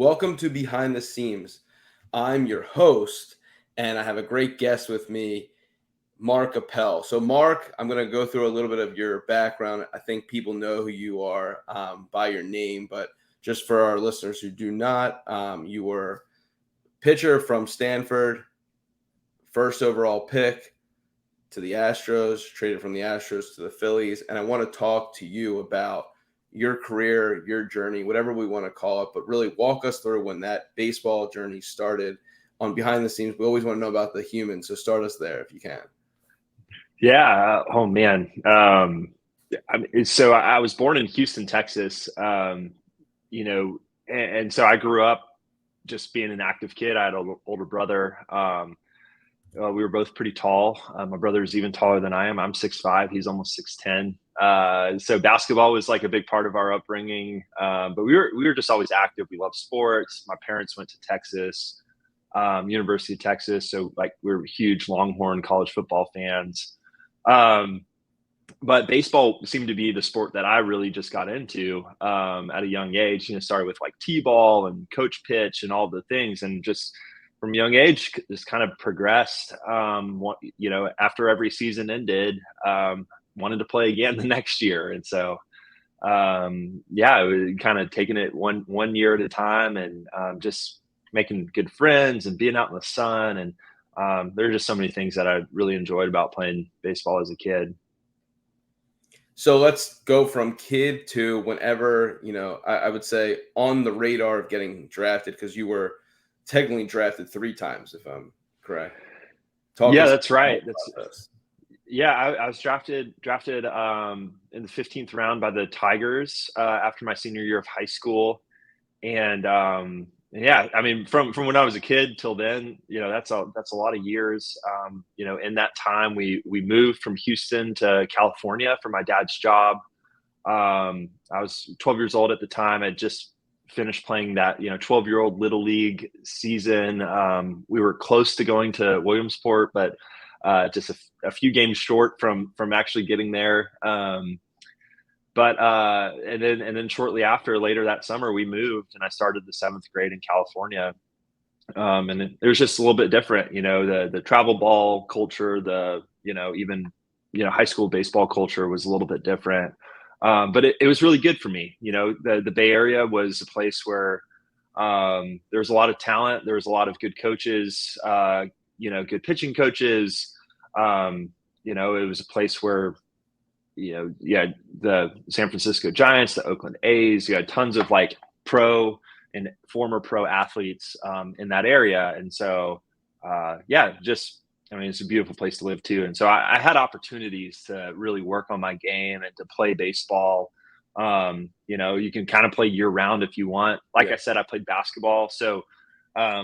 welcome to Behind the Seams. I'm your host, and I have a great guest with me, Mark Appel. So, Mark, I'm going to go through a little bit of your background. I think people know who you are by your name, but just for our listeners who do not, you were pitcher from Stanford, first overall pick to the Astros, traded from the Astros to the Phillies, and I want to talk to you about your career, your journey, whatever we want to call it, but really walk us through when that baseball journey started on Behind the Scenes. We always want to know about the human, so start us there if you can. Yeah. Oh man. So I was born in Houston, Texas. And so I grew up just being an active kid. I had an older brother. We were both pretty tall. My brother is even taller than I am. I'm 6'5". He's almost 6'10". So basketball was like a big part of our upbringing. But we were just always active. We loved sports. My parents went to Texas, University of Texas. So like we were huge Longhorn college football fans. But baseball seemed to be the sport that I really just got into at a young age. Started with like T-ball and coach pitch and all the things, and just from a young age, just kind of progressed. After every season ended, wanted to play again the next year, and so it was kind of taking it one year at a time, and just making good friends and being out in the sun. And there are just so many things that I really enjoyed about playing baseball as a kid. So let's go from kid to whenever, I would say on the radar of getting drafted, because you were technically drafted 3 times, if I'm correct. That's right. I was drafted in the 15th round by the Tigers after my senior year of high school. And from when I was a kid till then, that's a lot of years. In that time we moved from Houston to California for my dad's job. I was 12 years old at the time. I just finished playing that 12-year-old little league season. We were close to going to Williamsport, but just a few games short from actually getting there. And then shortly after, later that summer, we moved, and I started the 7th grade in California. And it was just a little bit different, the travel ball culture, high school baseball culture was a little bit different. But it was really good for me. The Bay Area was a place where there was a lot of talent. There was a lot of good coaches, good pitching coaches. It was a place where, you had the San Francisco Giants, the Oakland A's. You had tons of like pro and former pro athletes in that area. And so, it's a beautiful place to live too. And so I had opportunities to really work on my game and to play baseball. You can kind of play year round if you want. Like I said, I played basketball. So, I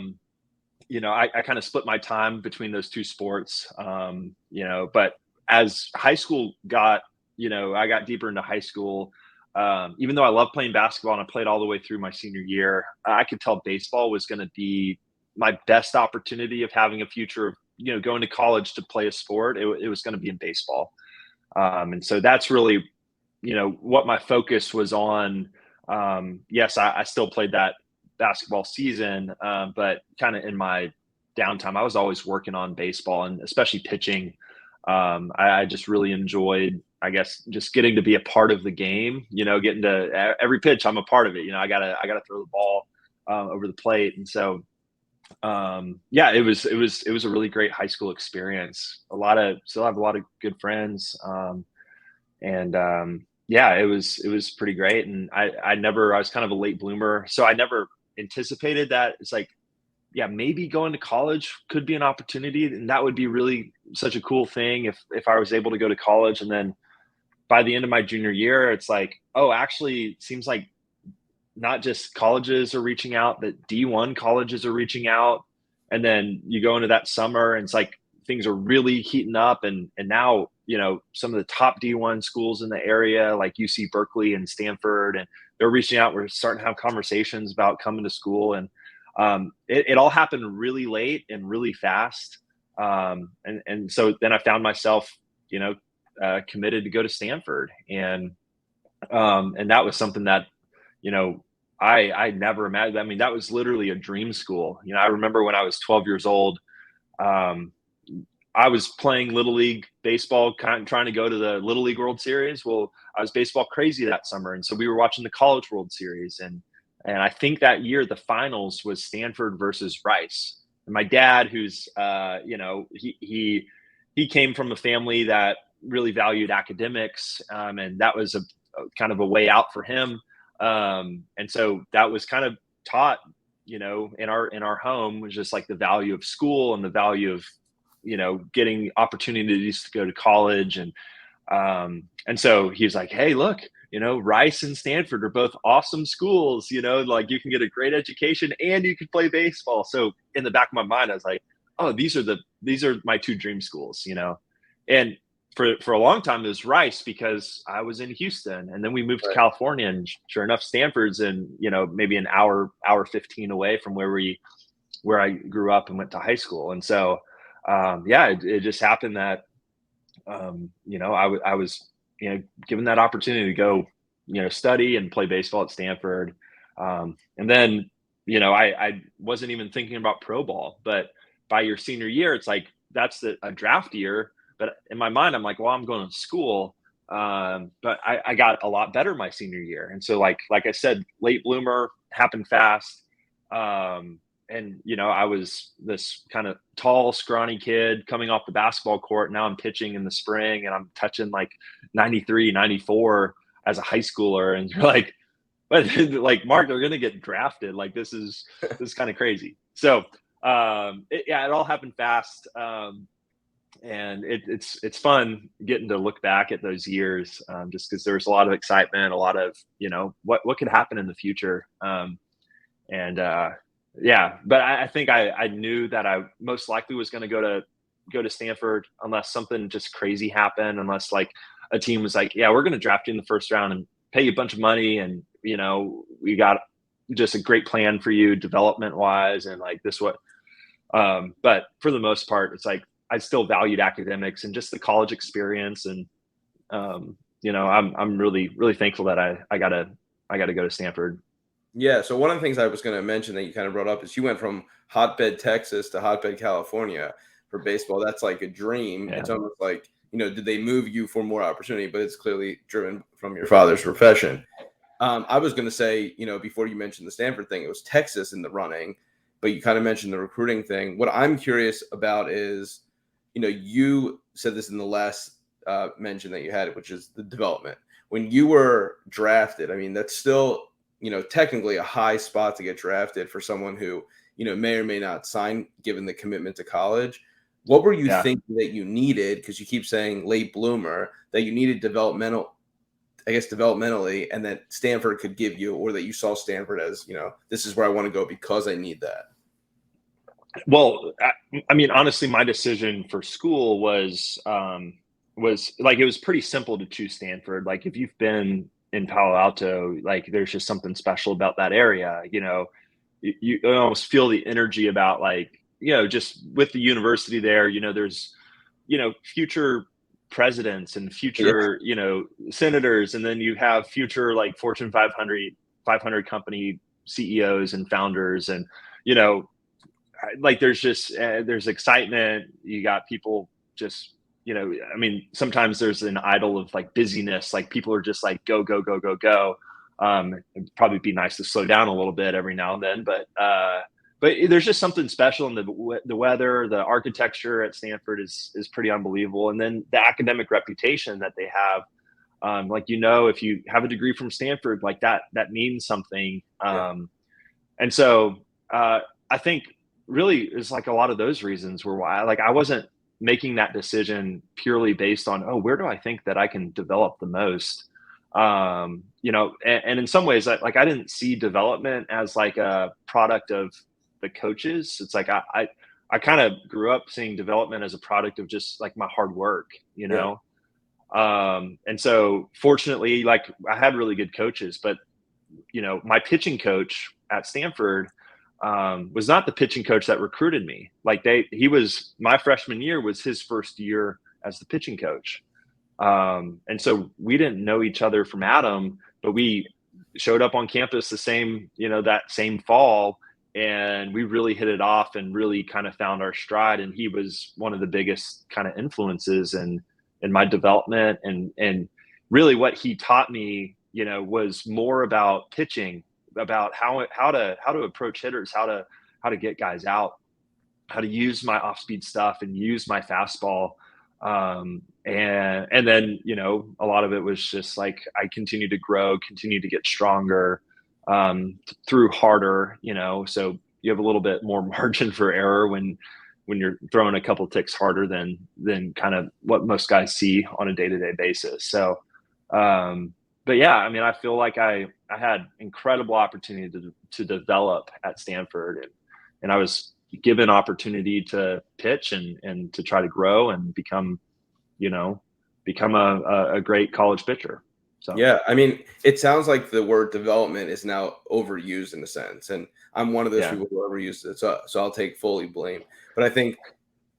kind of split my time between those two sports, but as high school I got deeper into high school. Even though I love playing basketball and I played all the way through my senior year, I could tell baseball was going to be my best opportunity of having a future of, going to college to play a sport. It was going to be in baseball. And so that's really, what my focus was on. Yes, I still played that basketball season, but kind of in my downtime, I was always working on baseball and especially pitching. I just really enjoyed, I guess, just getting to be a part of the game, getting to every pitch. I'm a part of it. I gotta throw the ball over the plate. And so, it was a really great high school experience. Still have a lot of good friends. It was pretty great. And I was kind of a late bloomer. So I never anticipated that. It's like, maybe going to college could be an opportunity, and that would be really such a cool thing if I was able to go to college. And then by the end of my junior year, it's like, oh, actually, it seems like not just colleges are reaching out, that D1 colleges are reaching out. And then you go into that summer, and it's like things are really heating up. And now, some of the top D1 schools in the area, like UC Berkeley and Stanford, and they're reaching out. We're starting to have conversations about coming to school. And it all happened really late and really fast. And so then I found myself, committed to go to Stanford. And that was something that, I never imagined. I mean, that was literally a dream school. You know, I remember when I was 12 years old, um, I was playing little league baseball, kind of trying to go to the Little League World Series. Well, I was baseball crazy that summer, and so we were watching the College World Series, and I think that year the finals was Stanford versus Rice. And my dad, who's you know, he came from a family that really valued academics, and that was a kind of a way out for him. And so that was kind of taught, you know, in our home, was just like the value of school and the value of, you know, getting opportunities to go to college. And so he's like, hey, look, you know, Rice and Stanford are both awesome schools, you know, like you can get a great education and you can play baseball. So in the back of my mind, I was like, oh, these are my two dream schools, you know. And for a long time it was Rice because I was in Houston, and then we moved to Right. California, and sure enough, Stanford's in, you know, maybe an hour 15 away from where I grew up and went to high school. And so yeah, it just happened that you know, I was, you know, given that opportunity to go, you know, study and play baseball at Stanford. And then, you know, I wasn't even thinking about pro ball, but by your senior year, it's like, that's a draft year. But in my mind, I'm like, well, I'm going to school. But I got a lot better my senior year. And so like I said, late bloomer, happened fast. And you know, I was this kind of tall, scrawny kid coming off the basketball court. Now I'm pitching in the spring and I'm touching like 93, 94 as a high schooler. And you're like, but like, Mark, they're going to get drafted. Like, this is kind of crazy. So yeah, it all happened fast. And it's fun getting to look back at those years, just because there's a lot of excitement, a lot of, you know, what could happen in the future. And yeah, but I think I knew that I most likely was going to go to Stanford unless something just crazy happened, unless like a team was like, yeah, we're going to draft you in the first round and pay you a bunch of money, and you know, we got just a great plan for you development wise, and like this what. But for the most part, it's like I still valued academics and just the college experience, and you know, I'm really thankful that I got to go to Stanford. Yeah. So one of the things I was going to mention that you kind of brought up is you went from hotbed Texas to hotbed California for baseball. That's like a dream. Yeah. It's almost like, you know, did they move you for more opportunity? But it's clearly driven from your father's profession. I was going to say, you know, before you mentioned the Stanford thing, it was Texas in the running, but you kind of mentioned the recruiting thing. What I'm curious about is, you know, you said this in the last mention that you had, which is the development. When you were drafted, I mean, that's still, you know, technically a high spot to get drafted for someone who, you know, may or may not sign given the commitment to college. What were you Yeah. thinking that you needed? Because you keep saying late bloomer, that you needed developmentally, and that Stanford could give you, or that you saw Stanford as, you know, this is where I want to go because I need that. Well, I mean, honestly, my decision for school was like, it was pretty simple to choose Stanford. Like, if you've been in Palo Alto, like there's just something special about that area. You know, you almost feel the energy about, like, you know, just with the university there. You know, there's, you know, future presidents and Yeah. future, you know, senators, and then you have future like Fortune 500 company CEOs and founders, and you know, like there's just there's excitement. You got people just, you know, I mean, sometimes there's an idol of like busyness, like people are just like go go go go go. It'd probably be nice to slow down a little bit every now and then, but there's just something special in the weather. The architecture at Stanford is pretty unbelievable, and then the academic reputation that they have. Like, you know, if you have a degree from Stanford, like that means something. Yeah. And so I think really it's like a lot of those reasons were why, like, I wasn't making that decision purely based on, oh, where do I think that I can develop the most. You know, and in some ways, I didn't see development as like a product of the coaches. It's like I kind of grew up seeing development as a product of just like my hard work, you Yeah. know. And so fortunately, like, I had really good coaches, but you know, my pitching coach at Stanford was not the pitching coach that recruited me. Like, he was, my freshman year was his first year as the pitching coach. And so we didn't know each other from Adam, but we showed up on campus the same, that same fall, and we really hit it off and really kind of found our stride. And he was one of the biggest kind of influences in my development. And really what he taught me, was more about pitching, about how to approach hitters, how to get guys out, how to use my off speed stuff and use my fastball. And then, a lot of it was just like, I continued to grow, continue to get stronger, through harder, so you have a little bit more margin for error when you're throwing a couple ticks harder than kind of what most guys see on a day-to-day basis. So, but yeah, I mean, I feel like I had incredible opportunity to develop at Stanford, and I was given opportunity to pitch and to try to grow and become a great college pitcher. So Yeah, I mean, it sounds like the word development is now overused in a sense, and I'm one of those yeah, people who overused it, so I'll take fully blame. But I think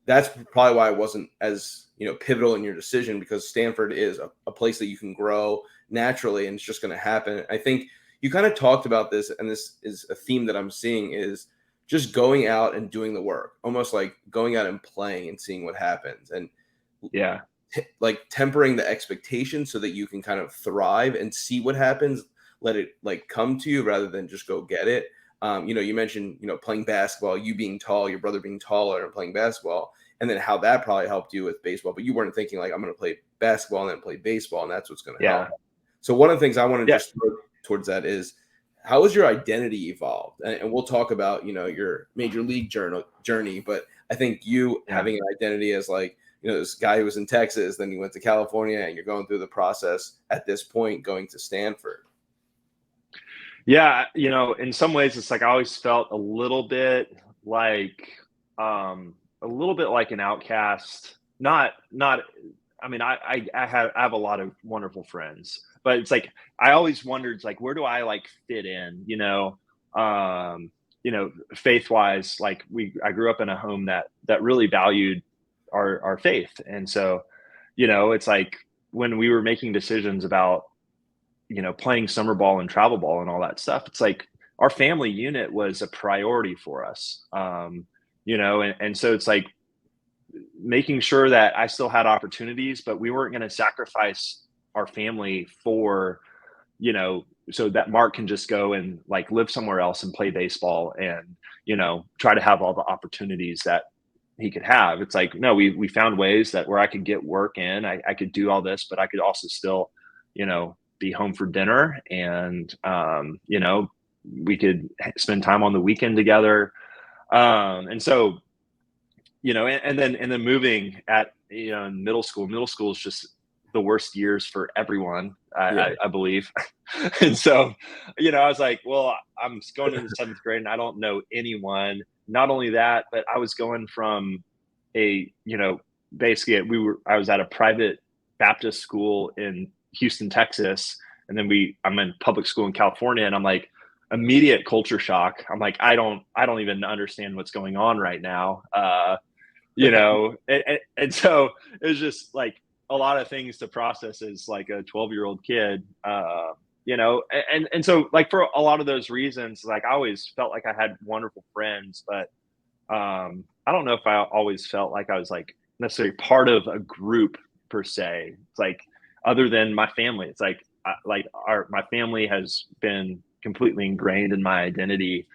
that's probably why it wasn't as pivotal in your decision, because Stanford is a place that you can grow naturally, and it's just going to happen. I think you kind of talked about this, and this is a theme that I'm seeing, is just going out and doing the work, almost like going out and playing and seeing what happens, and yeah, like tempering the expectations so that you can kind of thrive and see what happens, let it like come to you rather than just go get it. You mentioned, playing basketball, you being tall, your brother being taller and playing basketball, and then how that probably helped you with baseball, but you weren't thinking like, I'm going to play basketball and then play baseball, and that's what's going to help. yeah, So one of the things I want to yeah, just throw towards that is, how has your identity evolved? And we'll talk about, your major league journey, but I think you yeah. having an identity as like, this guy who was in Texas, then he went to California, and you're going through the process at this point going to Stanford. Yeah, in some ways it's like I always felt a little bit like an outcast. Not I mean, I have a lot of wonderful friends, but it's like I always wondered, like, where do I like fit in, faith wise. Like I grew up in a home that really valued our faith. And so, it's like when we were making decisions about playing summer ball and travel ball and all that stuff, it's like our family unit was a priority for us. And so it's like making sure that I still had opportunities, but we weren't going to sacrifice our family for, so that Mark can just go and like live somewhere else and play baseball and, try to have all the opportunities that he could have. It's like, no, we found ways that where I could get work in, I could do all this, but I could also still, be home for dinner, and we could spend time on the weekend together. And so, and then moving at in middle school is just the worst years for everyone, Yeah. I believe. And so, I was like, well, I'm going into seventh grade and I don't know anyone. Not only that, but I was going from basically I was at a private Baptist school in Houston, Texas, and then I'm in public school in California, and I'm like, immediate culture shock. I'm like, I don't even understand what's going on right now. And so it was just like a lot of things to process as like a 12-year-old kid. And so like for a lot of those reasons, like I always felt like I had wonderful friends, but I don't know if I always felt like I was like necessarily part of a group per se. It's like, other than my family, it's like my family has been completely ingrained in my identity.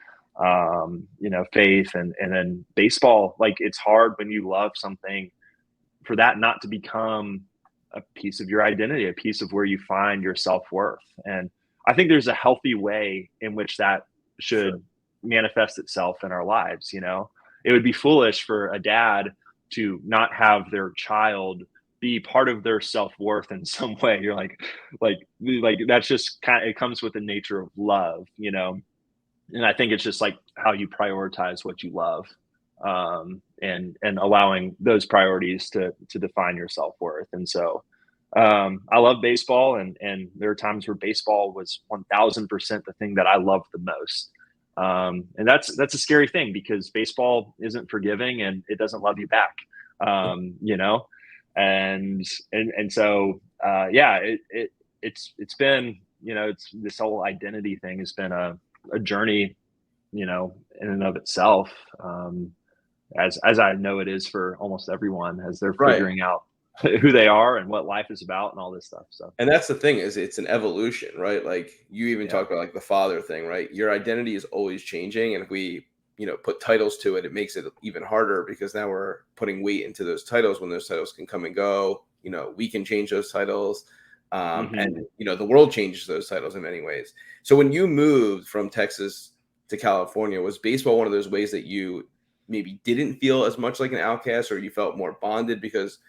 Faith, and then baseball. Like, it's hard when you love something for that not to become a piece of your identity, a piece of where you find your self-worth. And I think there's a healthy way in which that should Sure. manifest itself in our lives. It would be foolish for a dad to not have their child be part of their self-worth in some way. You're like that's just it comes with the nature of love. And I think it's just like how you prioritize what you love, and allowing those priorities to define your self-worth. And so, I love baseball, and there are times where baseball was 1000% the thing that I loved the most. And that's a scary thing, because baseball isn't forgiving and it doesn't love you back. And so, yeah, it's been it's this whole identity thing has been a journey, in and of itself. As I know it is for almost everyone as they're Right. figuring out who they are and what life is about and all this stuff. So, And that's the thing is it's an evolution, right? Like you even yeah. talked about like the father thing, right? Your identity is always changing. And if we, put titles to it, it makes it even harder because now we're putting weight into those titles when those titles can come and go. We can change those titles. Mhm. And the world changes those titles in many ways. So when you moved from Texas to California, was baseball one of those ways that you maybe didn't feel as much like an outcast or you felt more bonded? Because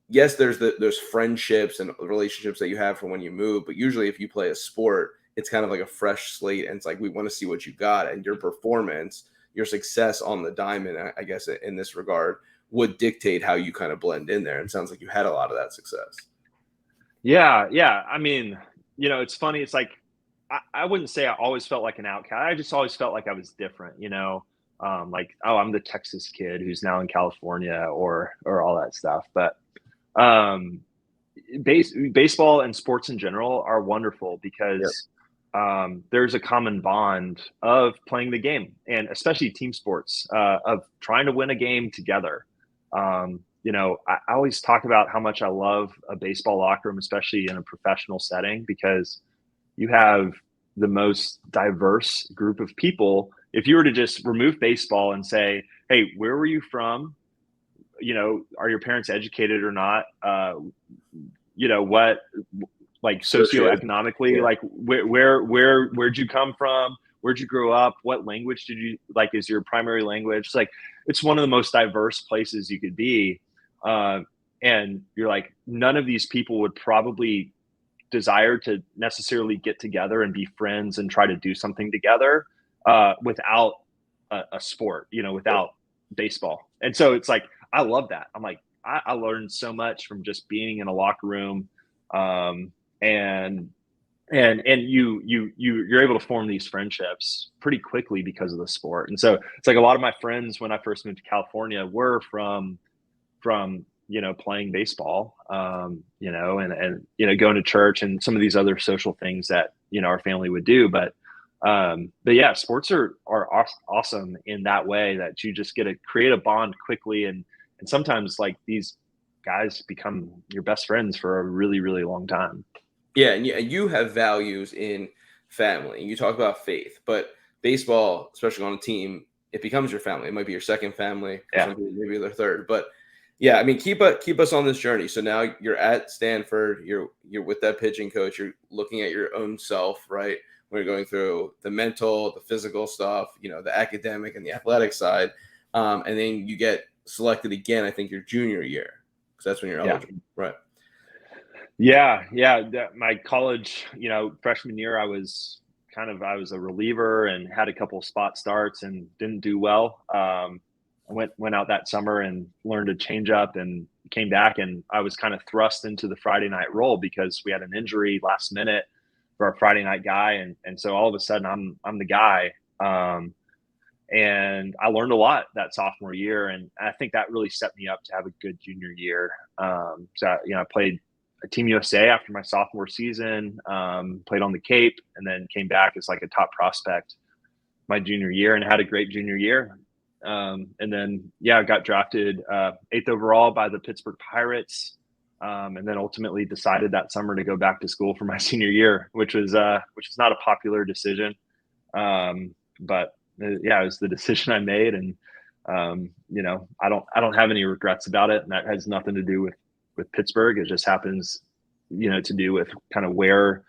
yes, there's those friendships and relationships that you have from when you move, but usually if you play a sport, it's kind of like a fresh slate, and it's like we want to see what you got, and your performance, your success on the diamond, I guess in this regard, would dictate how you kind of blend in there. And it sounds like you had a lot of that success. Yeah, yeah. I mean, it's funny. It's like I wouldn't say I always felt like an outcast. I just always felt like I was different. Like, oh, I'm the Texas kid who's now in California, or all that stuff. But um, baseball and sports in general are wonderful Yeah. because there's a common bond of playing the game, and especially team sports, of trying to win a game together. I always talk about how much I love a baseball locker room, especially in a professional setting, because you have the most diverse group of people. If you were to just remove baseball and say, hey, where were you from? Are your parents educated or not? What, like, Socioeconomic. socioeconomically, Yeah. like where'd you come from? Where'd you grow up? What language did you like is your primary language? It's like, it's one of the most diverse places you could be. Uh, and you're like, none of these people would probably desire to necessarily get together and be friends and try to do something together without a sport, without baseball. And so it's like, I love that. I'm like, I learned so much from just being in a locker room. Um, and you're able to form these friendships pretty quickly because of the sport. And so it's like a lot of my friends when I first moved to California were from playing baseball, and going to church and some of these other social things that our family would do. But yeah, sports are awesome in that way, that you just get to create a bond quickly, and sometimes like these guys become your best friends for a really, really long time. Yeah, and you have values in family. You talk about faith, but baseball, especially on a team, it becomes your family. It might be your second family for Yeah. some people, maybe their third. But yeah, I mean, keep us on this journey. So now you're at Stanford. You're with that pitching coach. You're looking at your own self, right? We're going through the mental, the physical stuff, the academic and the athletic side, and then you get selected again. I think your junior year, because that's when you're Yeah. eligible, right? Yeah. My college, freshman year, I was a reliever and had a couple of spot starts and didn't do well. I went out that summer and learned to change up and came back, and I was kind of thrust into the Friday night role because we had an injury last minute for our Friday night guy, and so all of a sudden I'm the guy. And I learned a lot that sophomore year, and I think that really set me up to have a good junior year. I played a Team USA after my sophomore season, played on the Cape, and then came back as like a top prospect my junior year and had a great junior year. And then, I got drafted 8th overall by the Pittsburgh Pirates, and then ultimately decided that summer to go back to school for my senior year, which was not a popular decision. But it was the decision I made, and I don't have any regrets about it, and that has nothing to do with Pittsburgh. It just happens, to do with kind of where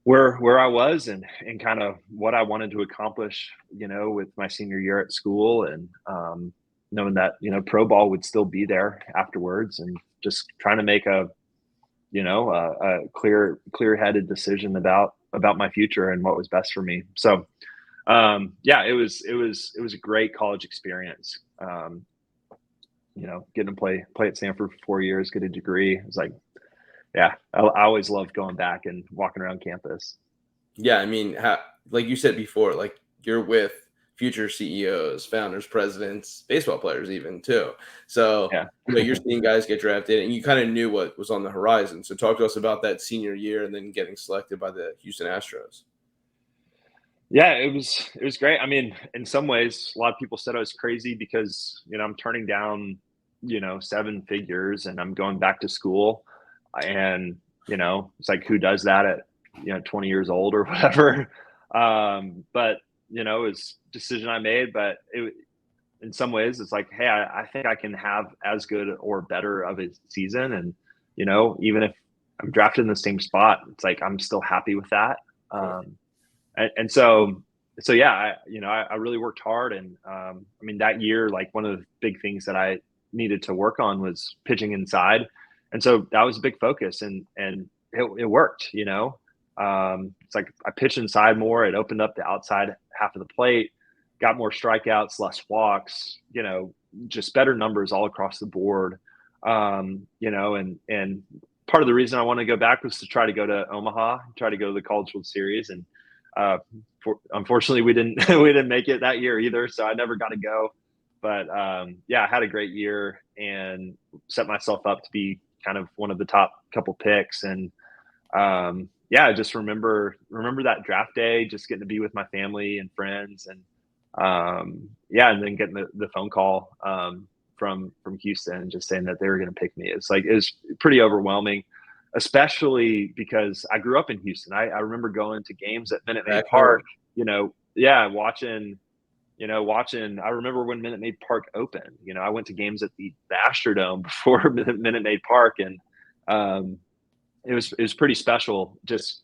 I was, and kind of what I wanted to accomplish, with my senior year at school, and knowing that pro ball would still be there afterwards, and just trying to make a clear-headed decision about my future and what was best for me. So it was a great college experience. Getting to play at Stanford for 4 years, get a degree. It was like, I always loved going back and walking around campus. Yeah, I mean, like you said before, like you're with future CEOs, founders, presidents, baseball players even too. So Yeah. you're seeing guys get drafted, and you kind of knew what was on the horizon. So talk to us about that senior year and then getting selected by the Houston Astros. Yeah, it was great. I mean, in some ways, a lot of people said I was crazy because, I'm turning down, 7 figures and I'm going back to school. And, it's like, who does that at, 20 years old or whatever. But, it was a decision I made, but in some ways it's like, hey, I think I can have as good or better of a season. And, even if I'm drafted in the same spot, it's like, I'm still happy with that. And so yeah, I really worked hard. And I mean, that year, like, one of the big things that I needed to work on was pitching inside. And so that was a big focus, and it worked. It's like I pitched inside more. It opened up the outside half of the plate, got more strikeouts, less walks, just better numbers all across the board. And part of the reason I want to go back was to try to go to Omaha, try to go to the College World Series. And unfortunately we didn't make it that year either. So I never got to go, but yeah, I had a great year and set myself up to be kind of one of the top couple picks. And yeah, I just remember that draft day, just getting to be with my family and friends. And yeah, and then getting the phone call from Houston, just saying that they were going to pick me. It was pretty overwhelming, especially because I grew up in Houston. I remember going to games at Minute Maid Park, watching. I remember when Minute Maid Park opened. I went to games at the Astrodome before Minute Maid Park, and it was pretty special. Just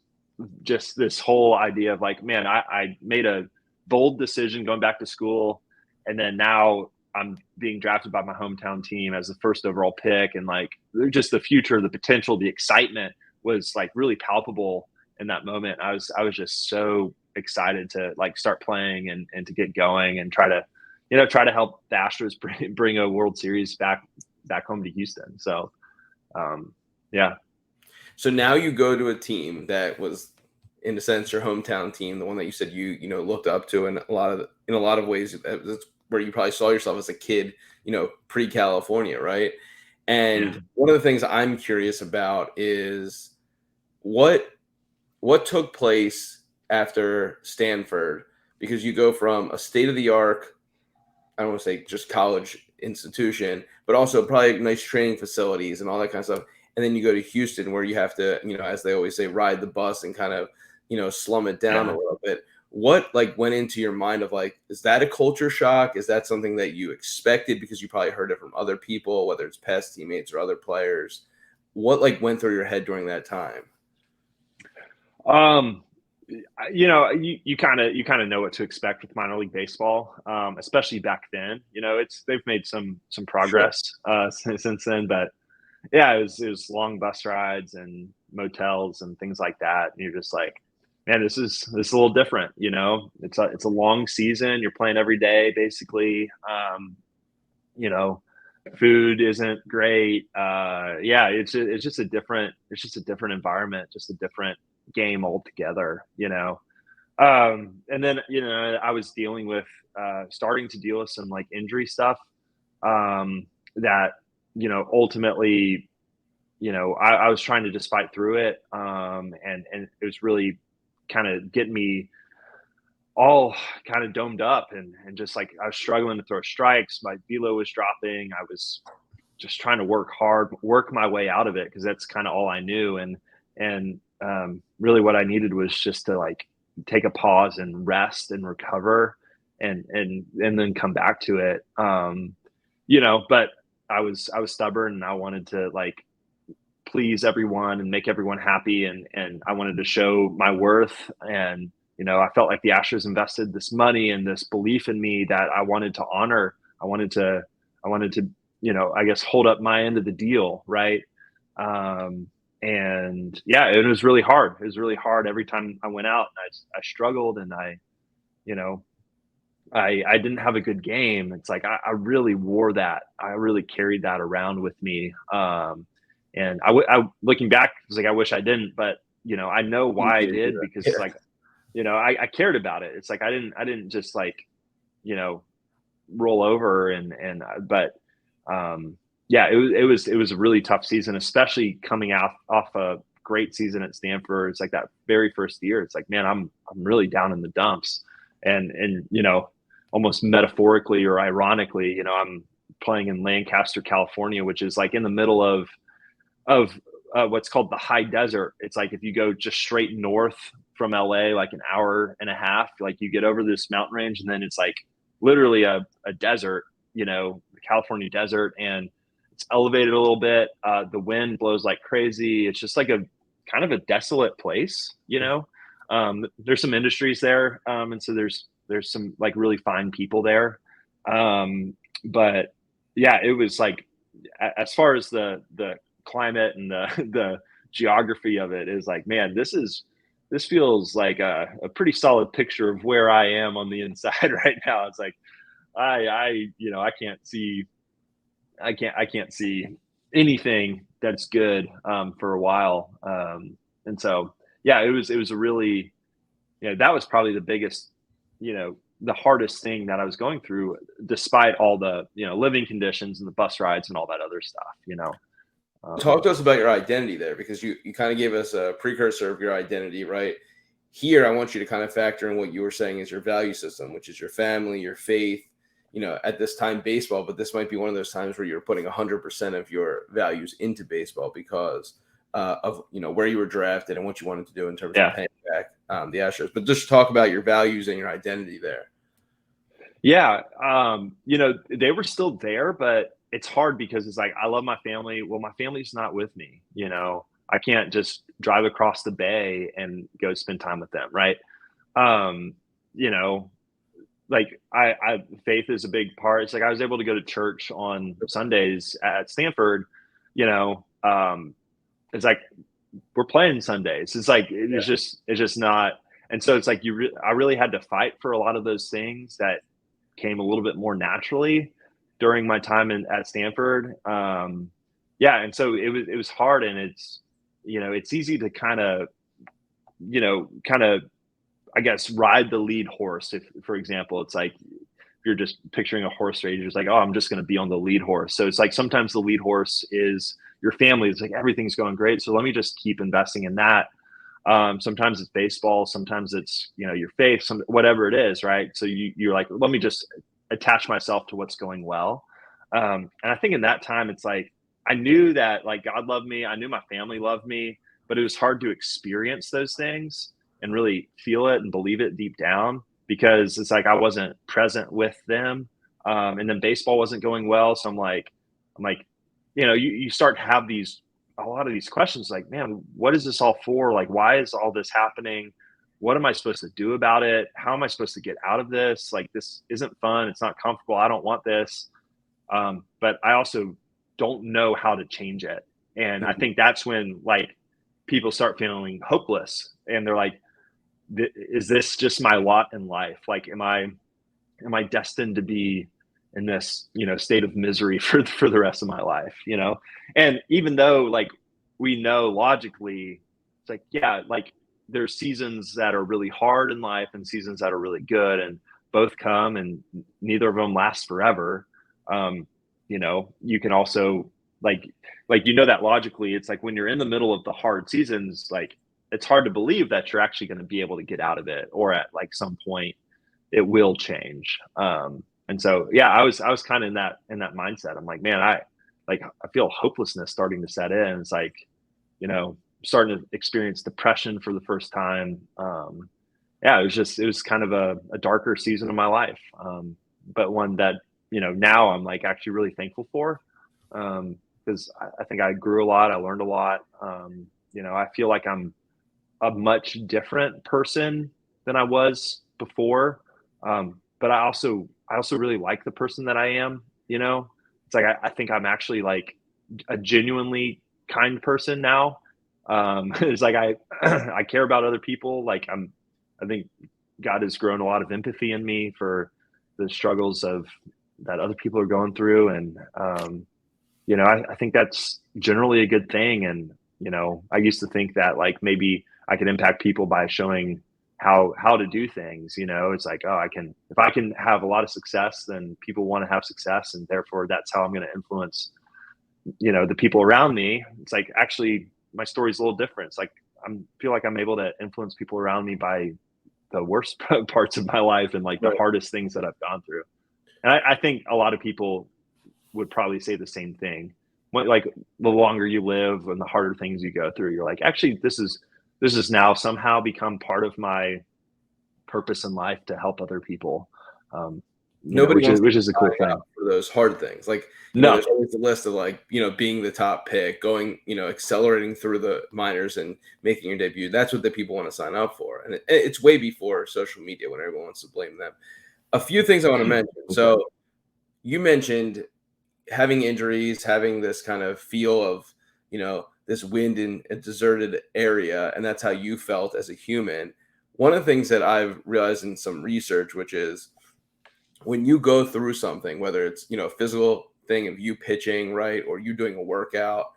this whole idea of like, man, I made a bold decision going back to school, and then now I'm being drafted by my hometown team as the first overall pick. And like, just the future, the potential, the excitement was like really palpable in that moment. I was just so excited to like start playing and to get going and try to help the Astros bring a World Series back home to Houston. So, yeah. So now you go to a team that was, in a sense, your hometown team, the one that you said you looked up to in a lot of ways. That's where you probably saw yourself as a kid, pre-California, right? And one of the things I'm curious about is what took place after Stanford, because you go from a state-of-the-art, I don't want to say just college institution, but also probably nice training facilities and all that kind of stuff. And then you go to Houston, where you have to, as they always say, ride the bus and kind of, slum it down a little bit. What went into your mind of like, is that a culture shock? Is that something that you expected because you probably heard it from other people, whether it's past teammates or other players? What went through your head during that time? You kind of know what to expect with minor league baseball, especially back then. They've made some progress since then, but yeah, it was long bus rides and motels and things like that. And you're just like, man, this is a little different. It's a long season. You're playing every day, basically. Food isn't great. Yeah, it's just a different environment, just a different game altogether. And then I was dealing with starting to deal with some like injury stuff that ultimately I was trying to just fight through it, and it was really kind of getting me all kind of domed up and just like I was struggling to throw strikes. My velo was dropping. I was just trying to work my way out of it, because that's kind of all I knew. And really what I needed was just to like take a pause and rest and recover and then come back to it. But I was stubborn, and I wanted to like please everyone and make everyone happy. And I wanted to show my worth. And, I felt like the Astros invested this money and this belief in me that I wanted to honor. I wanted to, I guess, hold up my end of the deal. Right. And yeah, it was really hard. It was really hard every time I went out. I struggled, and I didn't have a good game. It's like, I really wore that. I really carried that around with me. And I looking back, it's like, I wish I didn't, but I know why I did, because it's like, I cared about it. It's like, I didn't just like roll over but yeah, it was a really tough season, especially coming off a great season at Stanford. It's like that very first year. It's like, man, I'm really down in the dumps, and almost metaphorically or ironically, I'm playing in Lancaster, California, which is like in the middle of what's called the high desert. It's like if you go just straight north from LA, like an hour and a half, like you get over this mountain range, and then it's like literally a desert, the California desert, and it's elevated a little bit. The wind blows like crazy. It's just like a kind of a desolate place, There's some industries there, and so there's some like really fine people there. But yeah, it was like, as far as the climate and the geography of it is like, man, this feels like a pretty solid picture of where I am on the inside right now. It's like I can't see anything that's good for a while. And so yeah, it was a really, that was probably the biggest, the hardest thing that I was going through, despite all the living conditions and the bus rides and all that other stuff. Talk to us about your identity there, because you kind of gave us a precursor of your identity, right? Here, I want you to kind of factor in what you were saying is your value system, which is your family, your faith, at this time, baseball, but this might be one of those times where you're putting 100% of your values into baseball because of, where you were drafted and what you wanted to do in terms of paying back the Astros. But just talk about your values and your identity there. Yeah. They were still there, but it's hard because it's like, I love my family. Well, my family's not with me. I can't just drive across the bay and go spend time with them. Right. Like faith is a big part. It's like I was able to go to church on Sundays at Stanford. It's like we're playing Sundays. It's like it's just not. And so it's like I really had to fight for a lot of those things that came a little bit more naturally during my time at Stanford. And so it was hard, and it's easy to kind of I guess ride the lead horse. If, for example, it's like if you're just picturing a horse race, you're just like, oh, I'm just going to be on the lead horse. So it's like sometimes the lead horse is your family. It's like everything's going great, so let me just keep investing in that. Sometimes it's baseball, sometimes it's your faith, whatever it is, right? So you're like, let me just attach myself to what's going well. And I think in that time, it's like I knew that like God loved me, I knew my family loved me, but it was hard to experience those things and really feel it and believe it deep down, because it's like I wasn't present with them. And then baseball wasn't going well. So I'm like, you start to have a lot of these questions like, man, what is this all for? Like, why is all this happening? What am I supposed to do about it? How am I supposed to get out of this? Like, this isn't fun. It's not comfortable. I don't want this. But I also don't know how to change it. And I think that's when like people start feeling hopeless, and they're like, is this just my lot in life? Like, am I destined to be in this, state of misery for the rest of my life, And even though like we know logically, it's like, yeah, like there's seasons that are really hard in life and seasons that are really good, and both come, and neither of them last forever. You can also like that logically, it's like when you're in the middle of the hard seasons, like it's hard to believe that you're actually going to be able to get out of it, or at like some point it will change. And so, yeah, I was kind of in that mindset. I'm like, man, I feel hopelessness starting to set in. It's like, starting to experience depression for the first time. It was kind of a darker season of my life. But one that, now I'm like actually really thankful for, because I think I grew a lot. I learned a lot. I feel like I'm a much different person than I was before. But I also really like the person that I am, It's like, I think I'm actually like a genuinely kind person now. It's like, I care about other people. Like I think God has grown a lot of empathy in me for the struggles that other people are going through. And, I think that's generally a good thing. And, I used to think that like maybe I could impact people by showing how to do things. It's like, oh, if I can have a lot of success, then people want to have success, and therefore that's how I'm going to influence the people around me. It's like, actually my story's a little different. It's like I feel like I'm able to influence people around me by the worst parts of my life and like the hardest things that I've gone through. And I think a lot of people would probably say the same thing. Like the longer you live and the harder things you go through, you're like, actually, this is now somehow become part of my purpose in life to help other people. Nobody Which is a cool thing for those hard things. Like, no, there's always a list of like, being the top pick, going, accelerating through the minors and making your debut. That's what the people want to sign up for. And it's way before social media when everyone wants to blame them. A few things I want to mention. So you mentioned having injuries, having this kind of feel of, this wind in a deserted area. And that's how you felt as a human. One of the things that I've realized in some research, which is, when you go through something, whether it's, a physical thing of you pitching, right, or you doing a workout,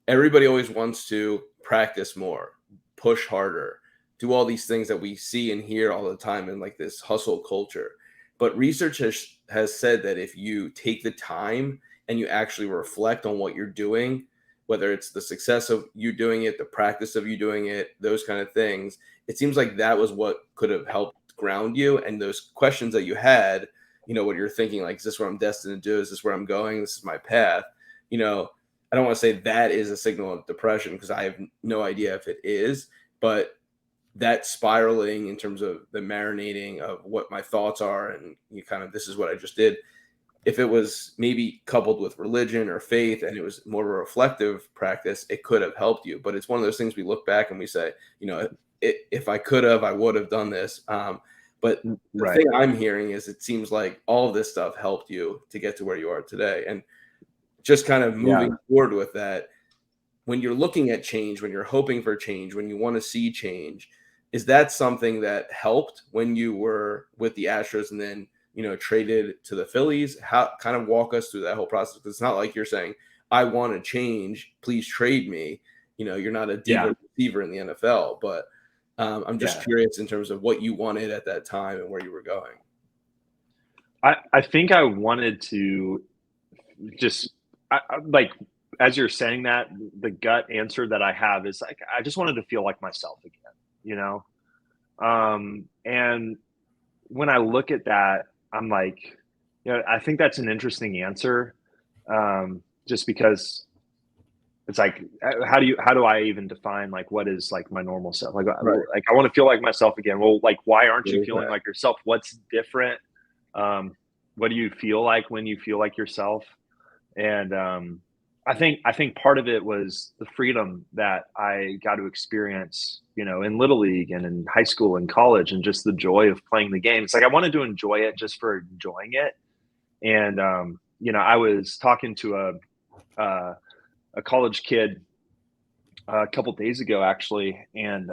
everybody always wants to practice more, push harder, do all these things that we see and hear all the time in like this hustle culture. But research has said that if you take the time and you actually reflect on what you're doing, whether it's the success of you doing it, the practice of you doing it, those kind of things, it seems like that was what could have helped ground you. And those questions that you had, what you're thinking, like, is this what I'm destined to do? Is this where I'm going? This is my path. I don't want to say that is a signal of depression, because I have no idea if it is, but that spiraling in terms of the marinating of what my thoughts are, and this is what I just did. If it was maybe coupled with religion or faith and it was more of a reflective practice, it could have helped you. But it's one of those things we look back and we say, if I could have, I would have done this. But the thing I'm hearing is, it seems like all of this stuff helped you to get to where you are today. And just kind of moving forward with that, when you're looking at change, when you're hoping for change, when you want to see change, is that something that helped when you were with the Astros and then, traded to the Phillies? How, kind of walk us through that whole process. Because it's not like you're saying, I want to change, please trade me. You're not a diva receiver in the NFL, but I'm just curious in terms of what you wanted at that time and where you were going. I think I wanted to just like, as you're saying that, the gut answer that I have is like, I just wanted to feel like myself again, and when I look at that, I'm like, I think that's an interesting answer, just because it's like, how do I even define like what is like my normal self? Like, like I want to feel like myself again. Well, like, why aren't you feeling like yourself? What's different? What do you feel like when you feel like yourself? And I think part of it was the freedom that I got to experience, in Little League and in high school and college, and just the joy of playing the game. It's like I wanted to enjoy it just for enjoying it. And I was talking to a college kid a couple days ago, actually, and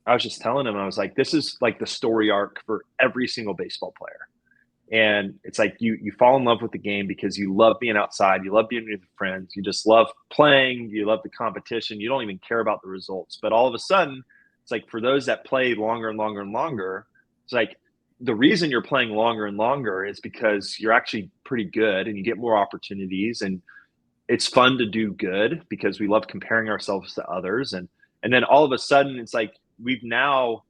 I was just telling him, I was like, this is like the story arc for every single baseball player. And it's like you fall in love with the game because you love being outside, you love being with friends, you just love playing, you love the competition, you don't even care about the results. But all of a sudden, it's like, for those that play longer and longer and longer, it's like the reason you're playing longer and longer is because you're actually pretty good and you get more opportunities, and it's fun to do good because we love comparing ourselves to others. And then all of a sudden, it's like we've now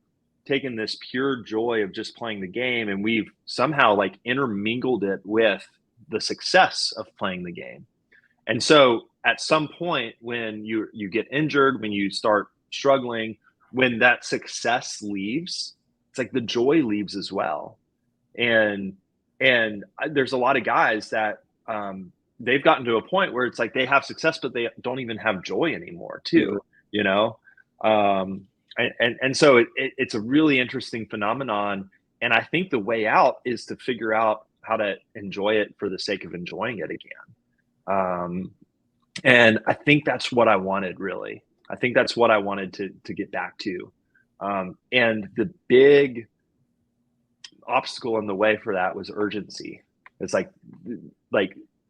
taken this pure joy of just playing the game, and we've somehow like intermingled it with the success of playing the game. And so at some point, when you get injured, when you start struggling, when that success leaves, it's like the joy leaves as well. And there's a lot of guys that they've gotten to a point where it's like they have success, but they don't even have joy anymore too, And so it's a really interesting phenomenon. And I think the way out is to figure out how to enjoy it for the sake of enjoying it again. And I think that's what I wanted, really. I think that's what I wanted to get back to. And the big obstacle in the way for that was urgency. It's like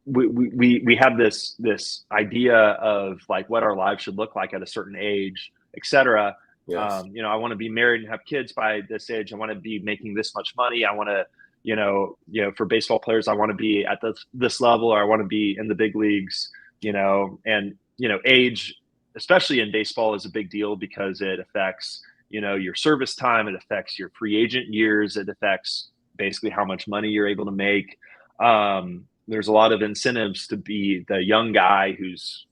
we have this idea of like what our lives should look like at a certain age, et cetera. Yes. I want to be married and have kids by this age. I want to be making this much money. I want to, for baseball players, I want to be at this level, or I want to be in the big leagues, and, age, especially in baseball, is a big deal because it affects, your service time. It affects your free agent years. It affects basically how much money you're able to make. There's a lot of incentives to be the young guy who's,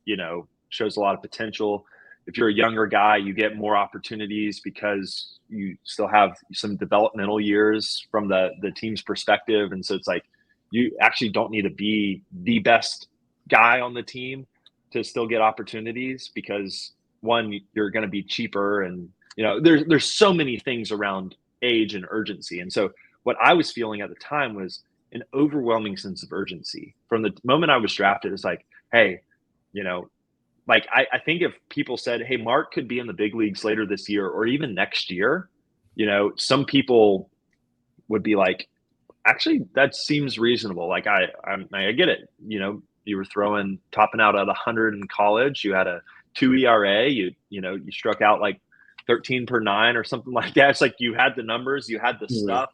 shows a lot of potential. If you're a younger guy, you get more opportunities because you still have some developmental years from the team's perspective. And so it's like, you actually don't need to be the best guy on the team to still get opportunities, because one, you're going to be cheaper. And, there's so many things around age and urgency. And so what I was feeling at the time was an overwhelming sense of urgency. From the moment I was drafted, it's like, hey, like I think if people said, hey, Mark could be in the big leagues later this year or even next year, some people would be like, actually, that seems reasonable. Like I get it. You were topping out at 100 in college. You had a 2 ERA. You struck out like 13 per 9 or something like that. It's like you had the numbers, you had the stuff,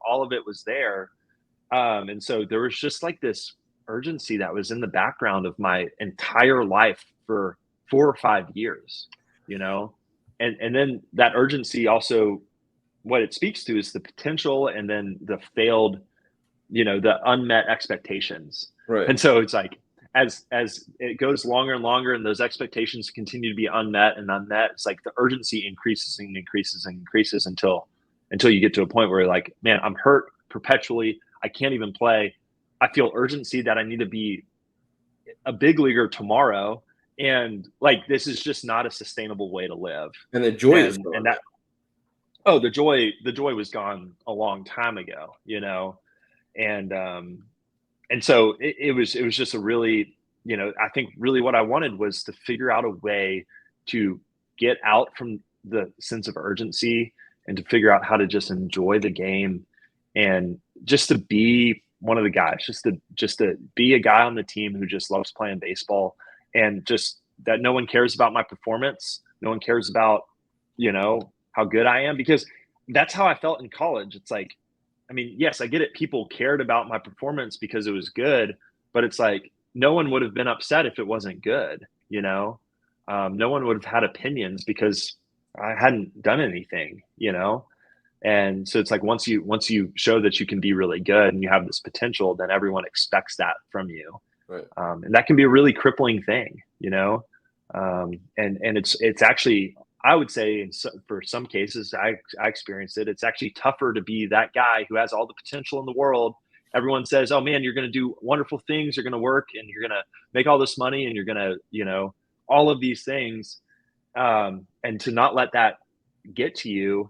all of it was there. And so there was just like this urgency that was in the background of my entire life for 4 or 5 years, and then that urgency also, what it speaks to is the potential, and then the failed, the unmet expectations. Right. And so it's like, as it goes longer and longer and those expectations continue to be unmet, it's like the urgency increases and increases and increases until you get to a point where you're like, man, I'm hurt perpetually. I can't even play. I feel urgency that I need to be a big leaguer tomorrow. And like, this is just not a sustainable way to live. And the joy is gone. And that, oh, the joy was gone a long time ago, and so it was just a really, I think really what I wanted was to figure out a way to get out from the sense of urgency and to figure out how to just enjoy the game, and just to be one of the guys, just to be a guy on the team who just loves playing baseball, and just that no one cares about my performance. No one cares about, how good I am, because that's how I felt in college. It's like, I mean, yes, I get it. People cared about my performance because it was good, but it's like, no one would have been upset if it wasn't good. No one would have had opinions because I hadn't done anything, And so it's like, once you show that you can be really good and you have this potential, then everyone expects that from you. Right. And that can be a really crippling thing, and it's actually, I would say for some cases, I experienced it. It's actually tougher to be that guy who has all the potential in the world. Everyone says, oh man, you're going to do wonderful things. You're going to work and you're going to make all this money and you're going to, all of these things. And to not let that get to you,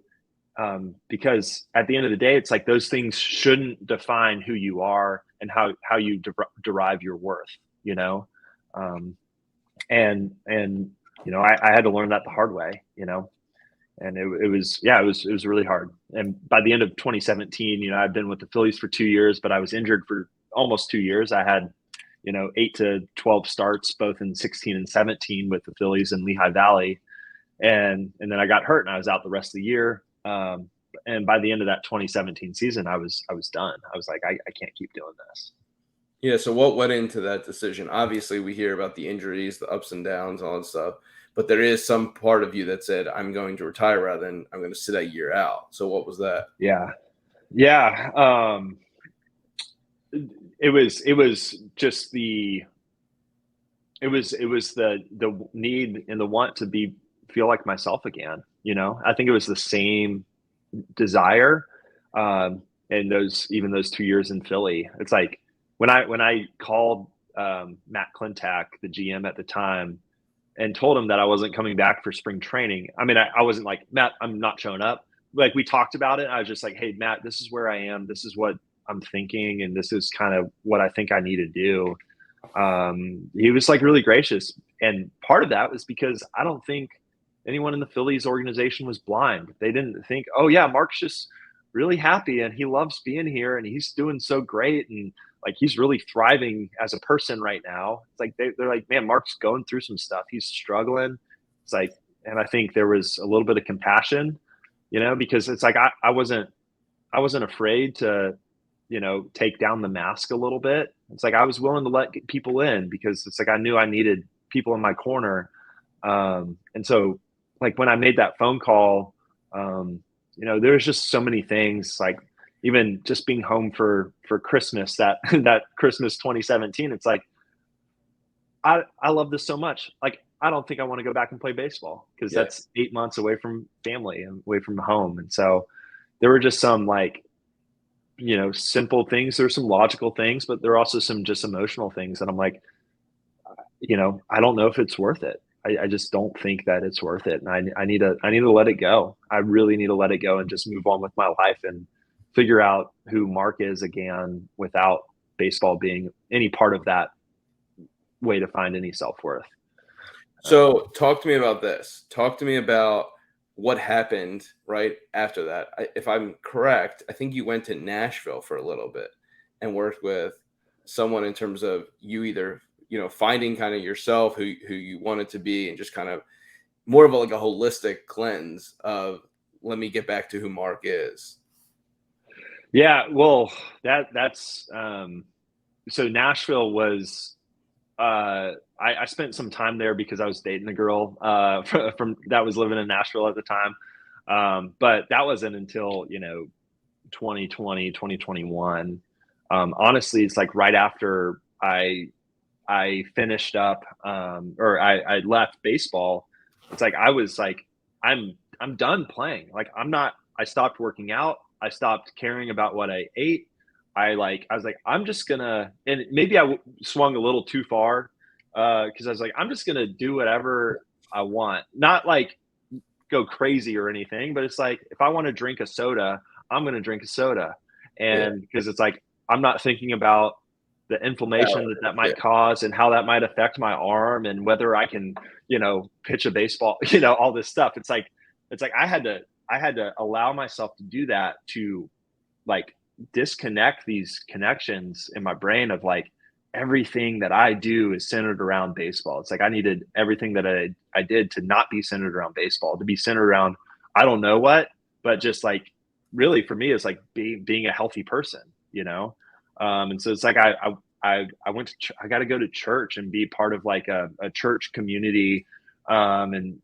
because at the end of the day, it's like those things shouldn't define who you are and how you derive your worth, I had to learn that the hard way, and it was really hard. And by the end of 2017, I'd been with the Phillies for 2 years, but I was injured for almost 2 years. I had, 8 to 12 starts, both in 16 and 17 with the Phillies in Lehigh Valley. And then I got hurt and I was out the rest of the year. And by the end of that 2017 season, I was done. I was like, I can't keep doing this. Yeah. So what went into that decision? Obviously, we hear about the injuries, the ups and downs, all that stuff. But there is some part of you that said, I'm going to retire rather than I'm going to sit a year out. So what was that? Yeah. It was just the need and the want to feel like myself again. I think it was the same desire. And those 2 years in Philly, it's like when I called Matt Klentak, the GM at the time, and told him that I wasn't coming back for spring training. I mean, I wasn't like, Matt, I'm not showing up. Like, we talked about it. I was just like, hey, Matt, this is where I am. This is what I'm thinking. And this is kind of what I think I need to do. He was like really gracious. And part of that was because I don't think anyone in the Phillies organization was blind. They didn't think, oh yeah, Mark's just really happy and he loves being here and he's doing so great. And like, he's really thriving as a person right now. It's like, they're like, man, Mark's going through some stuff. He's struggling. It's like, And I think there was a little bit of compassion, because it's like I wasn't afraid to, take down the mask a little bit. It's like I was willing to let people in because it's like I knew I needed people in my corner. And so, like when I made that phone call, there was just so many things, like even just being home for Christmas, that that Christmas 2017. It's like I love this so much. Like I don't think I want to go back and play baseball because Yeah. that's 8 months away from family and away from home. And so there were just some like, simple things. There's some logical things, but there are also some just emotional things. And I'm like, I don't know if it's worth it. I just don't think that it's worth it. And I need to let it go. I really need to let it go and just move on with my life and figure out who Mark is again without baseball being any part of that way to find any self-worth. So talk to me about this. Talk to me about what happened right after that. If I'm correct, I think you went to Nashville for a little bit and worked with someone in terms of you either, finding kind of yourself, who you wanted to be, and just kind of more of like a holistic cleanse of let me get back to who Mark is. Yeah, well, that's so Nashville was I spent some time there because I was dating a girl from that was living in Nashville at the time. But that wasn't until 2020, 2021. Honestly, it's like right after I finished up or I left baseball. It's like I was like I'm done playing. Like I stopped working out. I stopped caring about what I ate. I was like, I'm just gonna, and maybe swung a little too far because I was like, I'm just gonna do whatever I want, not like go crazy or anything, but it's like if I want to drink a soda, I'm gonna drink a soda, Yeah. and because it's like I'm not thinking about the inflammation that Yeah. might cause and how that might affect my arm and whether I can, pitch a baseball, all this stuff. It's like I had to allow myself to do that to like disconnect these connections in my brain of like everything that I do is centered around baseball. It's like I needed everything that I did to not be centered around baseball, to be centered around I don't know what, but just like really for me it's like being a healthy person, and so it's like I went to I got to go to church and be part of like a church community, and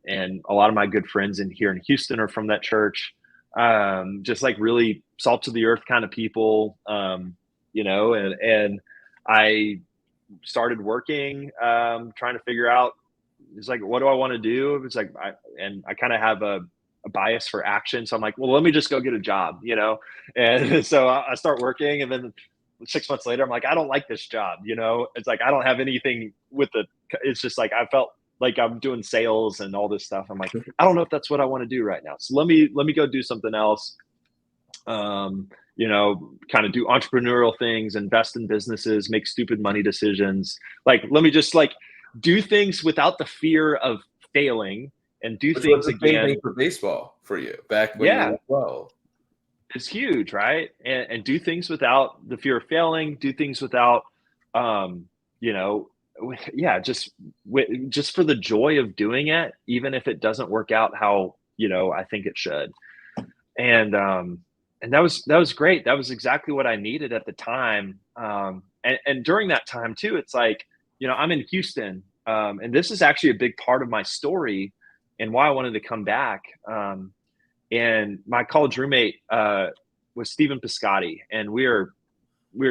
a lot of my good friends here in Houston are from that church, just like really salt to the earth kind of people, and I started working, trying to figure out, it's like, what do I want to do? It's like, I kind of have a bias for action. So I'm like, well, let me just go get a job, And so I start working, and then 6 months later, I'm like, I don't like this job. It's like, I don't have anything it's just like, I felt like I'm doing sales and all this stuff. I'm like, I don't know if that's what I want to do right now. So let me go do something else. Kind of do entrepreneurial things, invest in businesses, make stupid money decisions. Like, let me just like do things without the fear of failing and do Which was things the same again. thing for baseball for you back when you Yeah, were 12. it's huge, right? And do things without the fear of failing, do things without, you know, yeah, just for the joy of doing it, even if it doesn't work out how, I think it should. And that was great. That was exactly what I needed at the time. And during that time too, it's like, I'm in Houston, and this is actually a big part of my story and why I wanted to come back. And my college roommate was Stephen Piscotty, and we are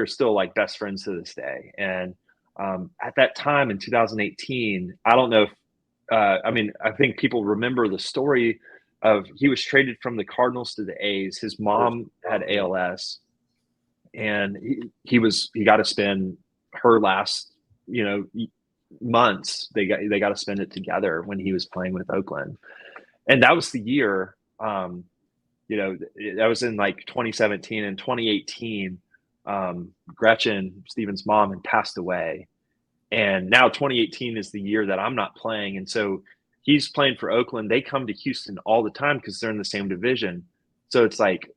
still like best friends to this day. And at that time in 2018, I don't know if I mean, I think people remember the story of he was traded from the Cardinals to the A's. His mom had ALS, and he got to spend her last months. They got to spend it together when he was playing with Oakland, and that was the year. That was in like 2017 and 2018. Gretchen, Steven's mom, had passed away, and now 2018 is the year that I'm not playing. And so he's playing for Oakland. They come to Houston all the time because they're in the same division. So it's like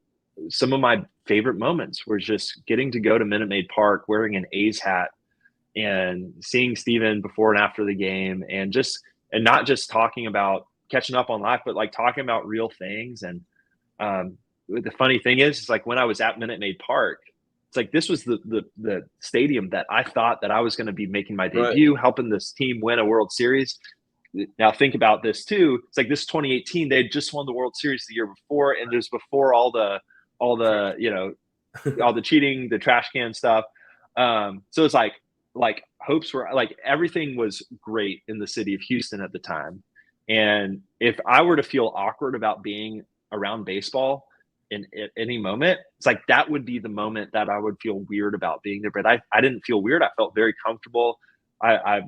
some of my favorite moments were just getting to go to Minute Maid Park wearing an A's hat and seeing Steven before and after the game, and not just talking about catching up on life, but like talking about real things. And the funny thing is like when I was at Minute Maid Park, it's like this was the stadium that I thought that I was going to be making my debut, helping this team win a World Series. Now think about this too. It's like this 2018, they had just won the World Series the year before, and there's before all the all the cheating, the trash can stuff. So it's like hopes were like everything was great in the city of Houston at the time. And if I were to feel awkward about being around baseball at any moment, it's like that would be the moment that I would feel weird about being there. But I didn't feel weird. I felt very comfortable. I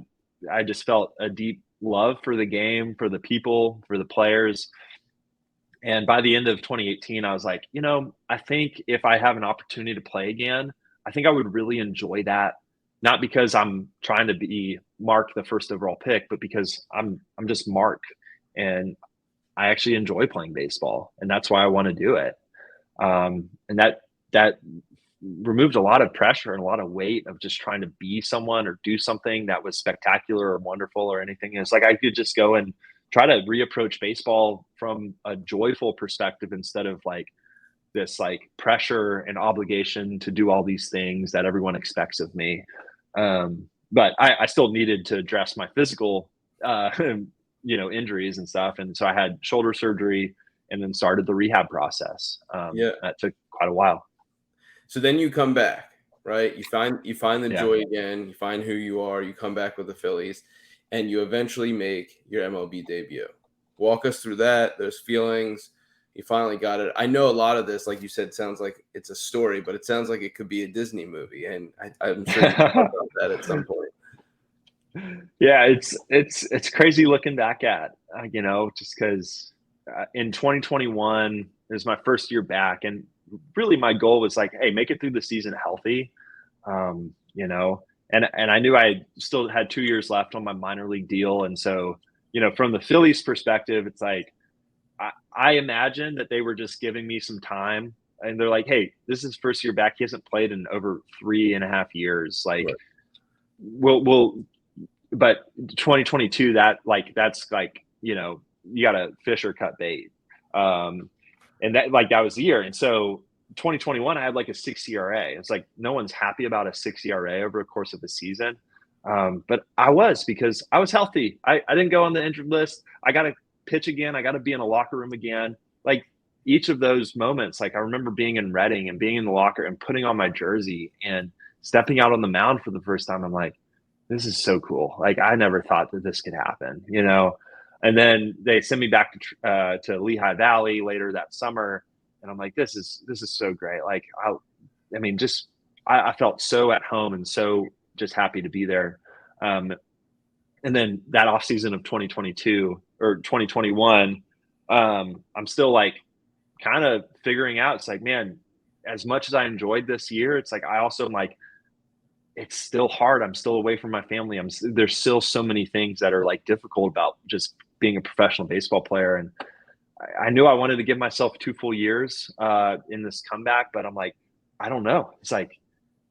just felt a deep love for the game, for the people, for the players. And by the end of 2018, I was like, I think if I have an opportunity to play again, I think I would really enjoy that. Not because I'm trying to be Mark, the first overall pick, but because I'm just Mark, and I actually enjoy playing baseball, and that's why I want to do it. And that removed a lot of pressure and a lot of weight of just trying to be someone or do something that was spectacular or wonderful or anything. It's like I could just go and try to reapproach baseball from a joyful perspective instead of like this like pressure and obligation to do all these things that everyone expects of me. But I still needed to address my physical, injuries and stuff. And so I had shoulder surgery and then started the rehab process. That took quite a while. So then you come back, right? You find the joy again. You find who you are. You come back with the Phillies, and you eventually make your MLB debut. Walk us through that. Those feelings. You finally got it. I know a lot of this, like you said, sounds like it's a story, but it sounds like it could be a Disney movie, and I'm sure you talk about that at some point. Yeah, it's crazy looking back at, just because in 2021 it was my first year back, and really my goal was like, hey, make it through the season healthy, and I knew I still had 2 years left on my minor league deal, and so from the Phillies perspective, it's like I imagine that they were just giving me some time, and they're like, hey, this is first year back. He hasn't played in over 3.5 years. Like, but 2022, that's like, you got to fish or cut bait. And that was the year. And so 2021, I had like a 6 ERA. It's like, no one's happy about a 6 ERA over the course of the season. But I was, because I was healthy. I didn't go on the injured list. I got to pitch again. I got to be in a locker room again. Like each of those moments, like I remember being in Reading and being in the locker and putting on my jersey and stepping out on the mound for the first time. I'm like, this is so cool. Like I never thought that this could happen, and then they send me back to Lehigh Valley later that summer. And I'm like, this is so great. Like, I felt so at home and so just happy to be there. And then that off season of 2022 or 2021, I'm still like kind of figuring out. It's like, man, as much as I enjoyed this year, it's like I also am like, it's still hard. I'm still away from my family. There's still so many things that are like difficult about just being a professional baseball player. And I knew I wanted to give myself 2 full years in this comeback, but I'm like, I don't know. It's like,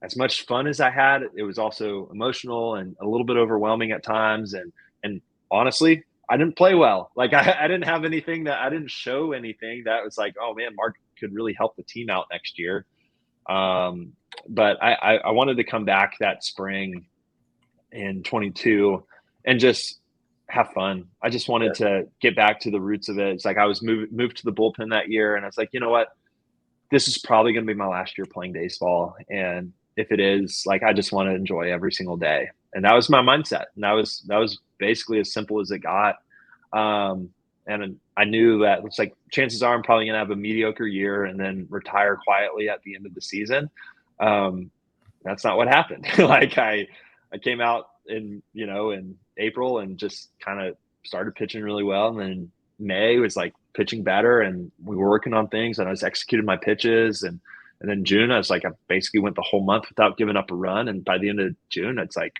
as much fun as I had, it was also emotional and a little bit overwhelming at times. And honestly, I didn't play well. Like I didn't have anything I didn't show anything that was like, oh man, Mark could really help the team out next year. But I wanted to come back that spring in 22 and just have fun. I just wanted to get back to the roots of it. It's like I was moved to the bullpen that year, and I was like, you know what? This is probably going to be my last year playing baseball. And if it is, like, I just want to enjoy every single day. And that was my mindset. And that was basically as simple as it got. And I knew that it's like chances are I'm probably going to have a mediocre year and then retire quietly at the end of the season. That's not what happened. Like I came out in April and just kind of started pitching really well. And then May was like pitching better, and we were working on things, and I was executing my pitches. And then June, I was like, I basically went the whole month without giving up a run. And by the end of June, it's like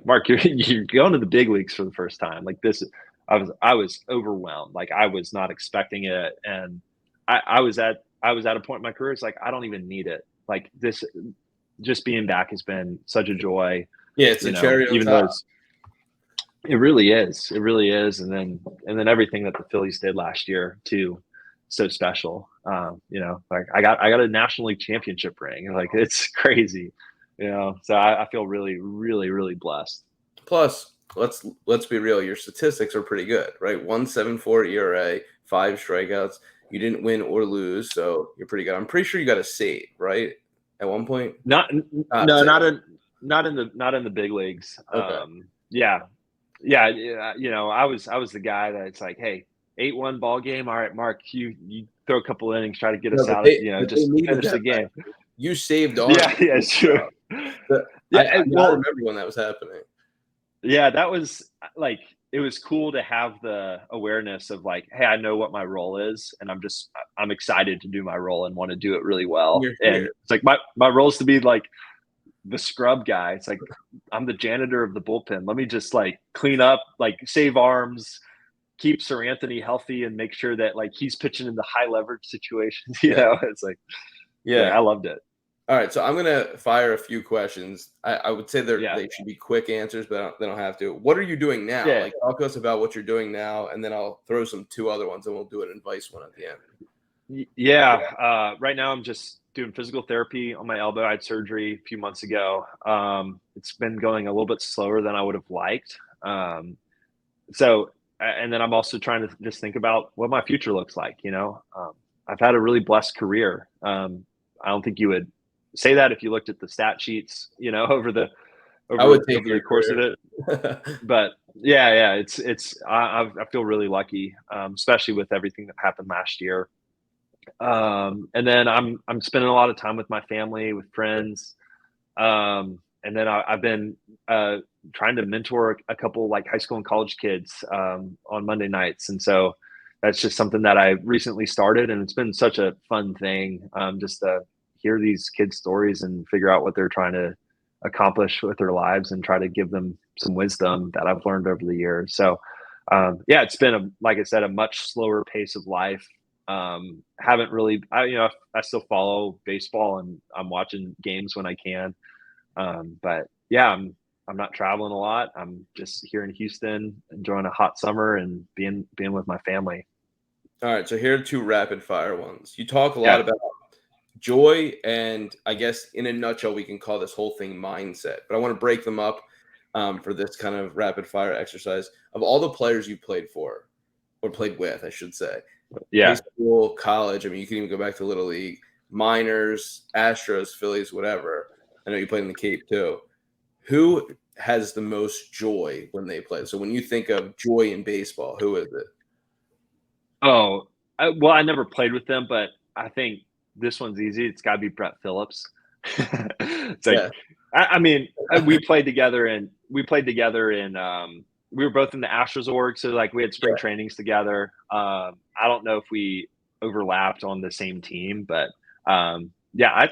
Mark, you're going to the big leagues for the first time. Like this, I was overwhelmed. Like I was not expecting it. And I was at a point in my career. It's like, I don't even need it. Like this, just being back has been such a joy. Yeah. It's a cherry on top. It really is. It really is. And then everything that the Phillies did last year too, so special. Like I got a National League championship ring. Like it's crazy. So I feel really, really, really blessed. Plus, let's be real. Your statistics are pretty good, right? 1.74 ERA, 5 strikeouts. You didn't win or lose, so you're pretty good. I'm pretty sure you got a save, right? At one point, No, not in the big leagues. Okay. Yeah, yeah. I was the guy that's like, hey, 8-1 ball game. All right, Mark, you throw a couple innings, try to get No, us but out. they Just needed finish that the game. back. You saved on. Yeah, yeah, sure. I, Yeah, I, I well, remember when that was happening. yeah, that was like it was cool to have the awareness of like, hey, I know what my role is, and I'm excited to do my role and want to do it really well. You're And here. it's like my role is to be like the scrub guy. It's like I'm the janitor of the bullpen. Let me just like clean up, like save arms, keep Sir Anthony healthy, and make sure that like he's pitching in the high leverage situations. Yeah. It's like, yeah, Yeah. I loved it. All right. So I'm gonna fire a few questions. I would say Yeah, they should be quick answers, but they don't have to. What are you doing now? yeah, Like, talk to us about what you're doing now, and then I'll throw some two other ones, and we'll do an advice one at the end. yeah. Right now, I'm just doing physical therapy on my elbow. I had surgery a few months ago. It's been going a little bit slower than I would have liked. And then I'm also trying to just think about what my future looks like. I've had a really blessed career. I don't think you would say that if you looked at the stat sheets, over the I would over take over your the course of it. career. But yeah, I feel really lucky, especially with everything that happened last year. And then I'm spending a lot of time with my family, with friends. And then I've been trying to mentor a couple like high school and college kids on Monday nights, and so that's just something that I recently started, and it's been such a fun thing just to hear these kids' stories and figure out what they're trying to accomplish with their lives, and try to give them some wisdom that I've learned over the years. So yeah, it's been like I said, a much slower pace of life. Haven't really, I still follow baseball and I'm watching games when I can. But yeah, I'm not traveling a lot. I'm just here in Houston, enjoying a hot summer and being with my family. All right. So here are two rapid fire ones. You talk a lot Yeah, about joy, and I guess in a nutshell, we can call this whole thing mindset. But I want to break them up for this kind of rapid fire exercise. Of all the players you played for, or played with, I should say, high yeah. school, college. I mean, you can even go back to Little League, minors, Astros, Phillies, whatever. I know you played in the Cape too. Who has the most joy when they play? So when you think of joy in baseball, who is it? Oh, well, I never played with them, but I think this one's easy. It's got to be Brett Phillips. It's like, Yeah. I mean, we played together in we were both in the Astros org, so like we had spring Yeah. trainings together. I don't know if we overlapped on the same team, but yeah,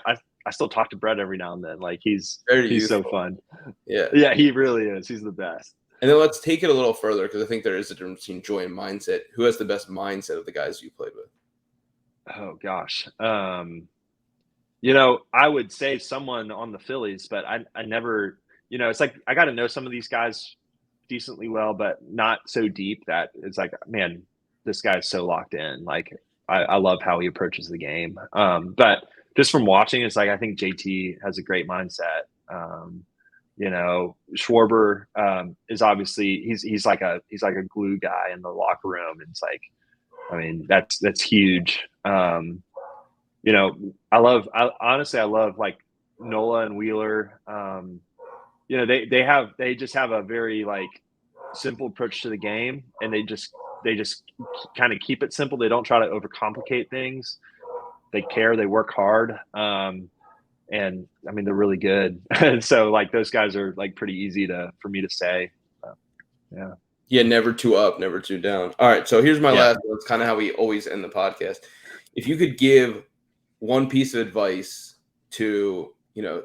I still talk to Brett every now and then. Like Very he's so youthful. fun. Yeah. Yeah, he really is. He's the best. And then let's take it a little further because I think there is a difference between joy and mindset. Who has the best mindset of the guys you played with? Oh gosh. I would say someone on the Phillies, but I never, it's like I got to know some of these guys decently well, but not so deep that it's like, man, this guy's so locked in. Like I love how he approaches the game. But just from watching, it's like I think JT has a great mindset. Schwarber is obviously he's like a glue guy in the locker room. And it's like, I mean, that's huge. I love like Nola and Wheeler. They just have a very like simple approach to the game, and they just kind of keep it simple. They don't try to overcomplicate things. They care. They work hard. And I mean, they're really good. And so like those guys are like pretty easy for me to say. Yeah. Yeah, never too up, never too down. All right, so here's my Yeah. last one. It's kind of how we always end the podcast. If you could give one piece of advice to,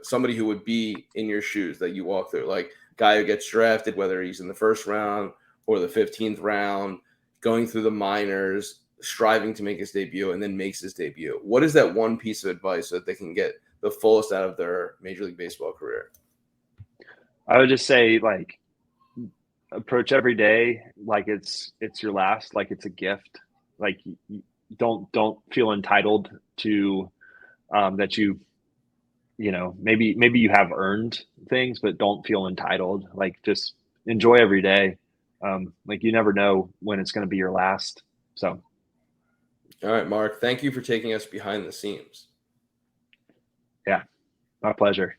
somebody who would be in your shoes that you walk through, like guy who gets drafted, whether he's in the first round or the 15th round, going through the minors, striving to make his debut, and then makes his debut. What is that one piece of advice so that they can get the fullest out of their Major League Baseball career? I would just say like approach every day like it's your last, like it's a gift. Like you don't feel entitled to that maybe you have earned things, but don't feel entitled. Like just enjoy every day. Like you never know when it's going to be your last. So, All right, Mark, thank you for taking us behind the scenes. yeah, my pleasure.